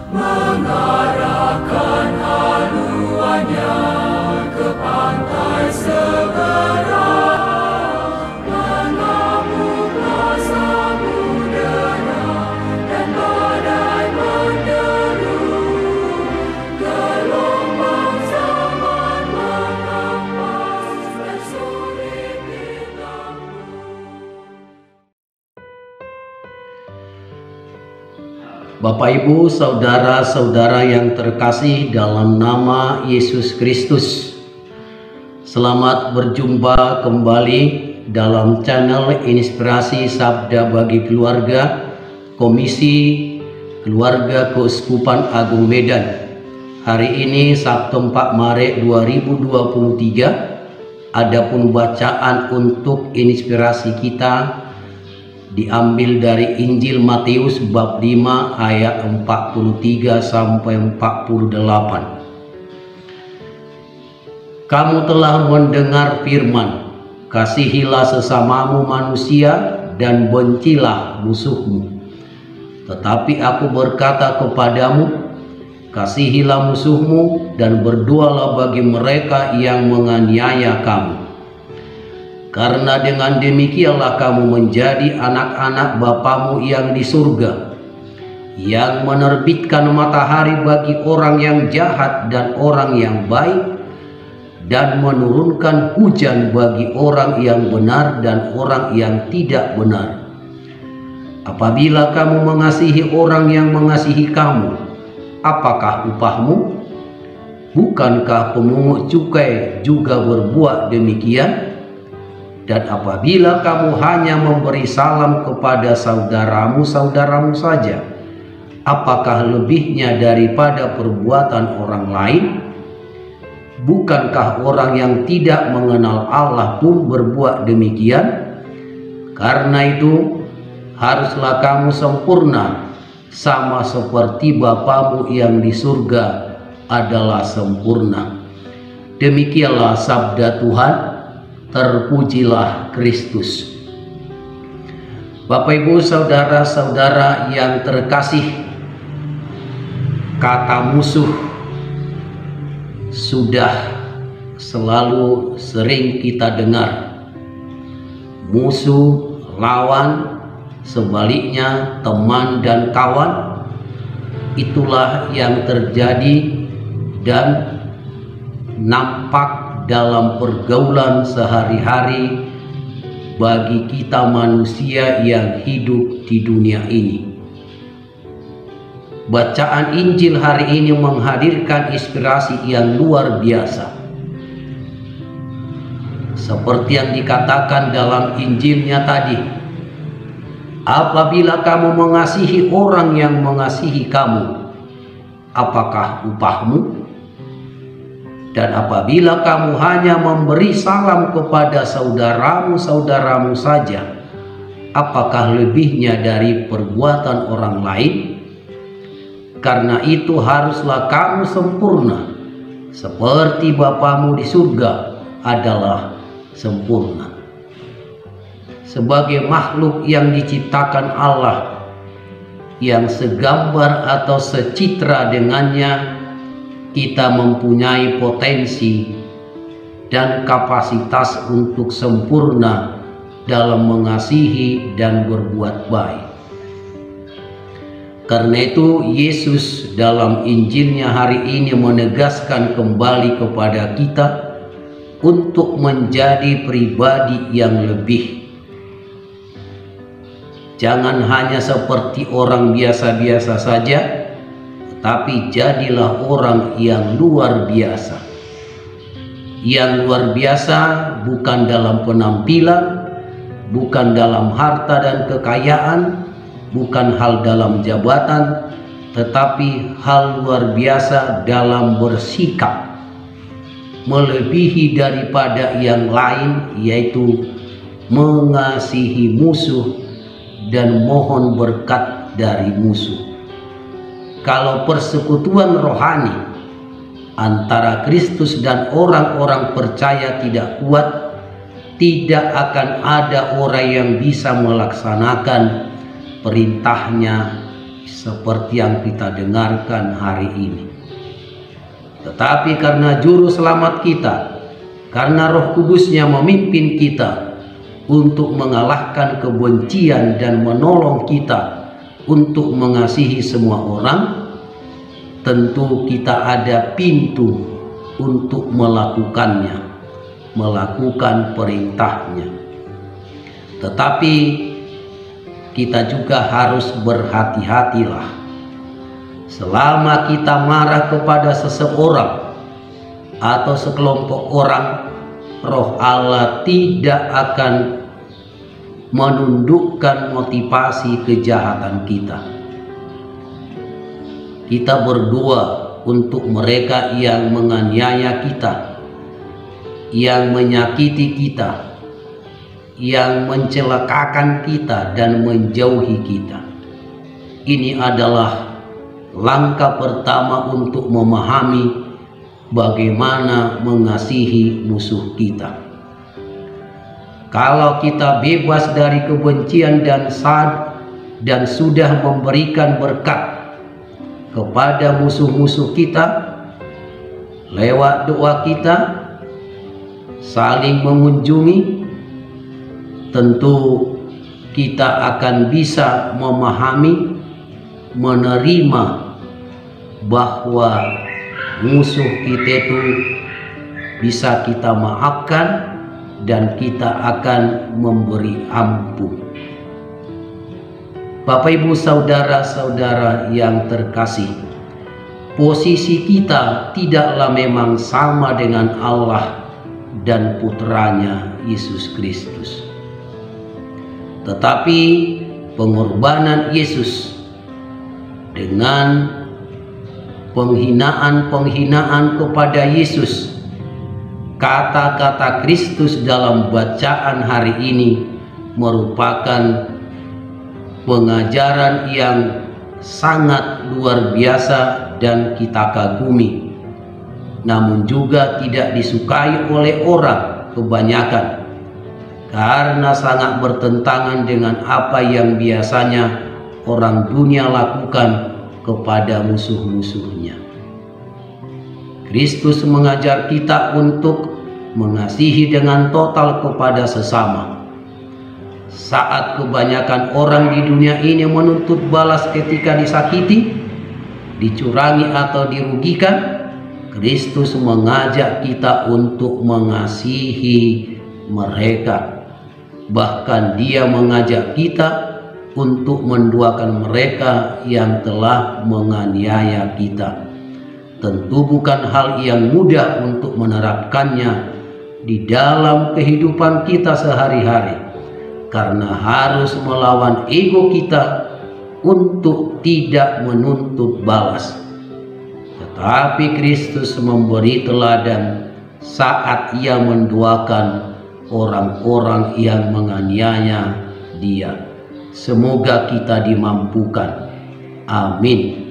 mengarahkan haluannya ke pantai seberang, mengamuklah samudera dan badai menderu, gelombang zaman mengampas dan sulit ditanggung. Bapak, Ibu, saudara-saudara yang terkasih dalam nama Yesus Kristus, selamat berjumpa kembali dalam channel Inspirasi Sabda Bagi Keluarga, Komisi Keluarga Keuskupan Agung Medan. Hari ini Sabtu 4 Maret 2023, adapun bacaan untuk inspirasi kita diambil dari Injil Matius bab 5 ayat 43 sampai 48. Kamu telah mendengar firman, kasihilah sesamamu manusia dan bencilah musuhmu. Tetapi aku berkata kepadamu, kasihilah musuhmu dan berdoalah bagi mereka yang menganiaya kamu. Karena dengan demikianlah kamu menjadi anak-anak Bapamu yang di surga, yang menerbitkan matahari bagi orang yang jahat dan orang yang baik, dan menurunkan hujan bagi orang yang benar dan orang yang tidak benar. Apabila kamu mengasihi orang yang mengasihi kamu, apakah upahmu? Bukankah pemungut cukai juga berbuat demikian? Dan apabila kamu hanya memberi salam kepada saudaramu saja, apakah lebihnya daripada perbuatan orang lain? Bukankah orang yang tidak mengenal Allah pun berbuat demikian? Karena itu, haruslah kamu sempurna, sama seperti Bapamu yang di surga adalah sempurna. Demikianlah sabda Tuhan. Terpujilah Kristus. Bapak, Ibu, saudara-saudara yang terkasih, kata musuh sudah selalu sering kita dengar. Musuh, lawan, sebaliknya teman dan kawan. Itulah yang terjadi dan nampak dalam pergaulan sehari-hari bagi kita manusia yang hidup di dunia ini. Bacaan Injil hari ini menghadirkan inspirasi yang luar biasa. Seperti yang dikatakan dalam Injilnya tadi, apabila kamu mengasihi orang yang mengasihi kamu, apakah upahmu? Dan apabila kamu hanya memberi salam kepada saudaramu saja, apakah lebihnya dari perbuatan orang lain? Karena itu haruslah kamu sempurna, seperti Bapamu di surga adalah sempurna. Sebagai makhluk yang diciptakan Allah, yang segambar atau secitra dengannya, kita mempunyai potensi dan kapasitas untuk sempurna dalam mengasihi dan berbuat baik. Karena itu Yesus dalam Injilnya hari ini menegaskan kembali kepada kita untuk menjadi pribadi yang lebih. Jangan hanya seperti orang biasa-biasa saja, tapi jadilah orang yang luar biasa. Yang luar biasa bukan dalam penampilan, bukan dalam harta dan kekayaan, bukan hal dalam jabatan, tetapi hal luar biasa dalam bersikap melebihi daripada yang lain, yaitu mengasihi musuh dan mohon berkat dari musuh. Kalau persekutuan rohani antara Kristus dan orang-orang percaya tidak kuat, tidak akan ada orang yang bisa melaksanakan perintahnya, seperti yang kita dengarkan hari ini. Tetapi karena juru selamat kita, karena Roh Kudus-Nya memimpin kita untuk mengalahkan kebencian dan menolong kita untuk mengasihi semua orang, tentu kita ada pintu untuk melakukannya, melakukan perintahnya. Tetapi kita juga harus berhati-hatilah. Selama kita marah kepada seseorang atau sekelompok orang, Roh Allah tidak akan menundukkan motivasi kejahatan kita. Kita berdoa untuk mereka yang menganiaya kita, yang menyakiti kita, yang mencelakakan kita dan menjauhi kita. Ini adalah langkah pertama untuk memahami bagaimana mengasihi musuh kita. Kalau kita bebas dari kebencian dan sudah memberikan berkat kepada musuh-musuh kita lewat doa kita, saling mengunjungi, tentu kita akan bisa memahami, menerima bahwa musuh kita itu bisa kita maafkan dan kita akan memberi ampun. Bapak Ibu saudara-saudara yang terkasih, posisi kita tidaklah memang sama dengan Allah dan putranya Yesus Kristus. Tetapi pengorbanan Yesus dengan penghinaan-penghinaan kepada Yesus, kata-kata Kristus dalam bacaan hari ini merupakan pengajaran yang sangat luar biasa dan kita kagumi, namun juga tidak disukai oleh orang kebanyakan karena sangat bertentangan dengan apa yang biasanya orang dunia lakukan kepada musuh-musuhnya. Kristus mengajar kita untuk mengasihi dengan total kepada sesama. Saat kebanyakan orang di dunia ini menuntut balas ketika disakiti, dicurangi atau dirugikan, Kristus mengajak kita untuk mengasihi mereka. Bahkan Dia mengajak kita untuk mendoakan mereka yang telah menganiaya kita. Tentu bukan hal yang mudah untuk menerapkannya di dalam kehidupan kita sehari-hari, karena harus melawan ego kita untuk tidak menuntut balas. Tetapi Kristus memberi teladan saat Ia mendoakan orang-orang yang menganiaya Dia. Semoga kita dimampukan. Amin.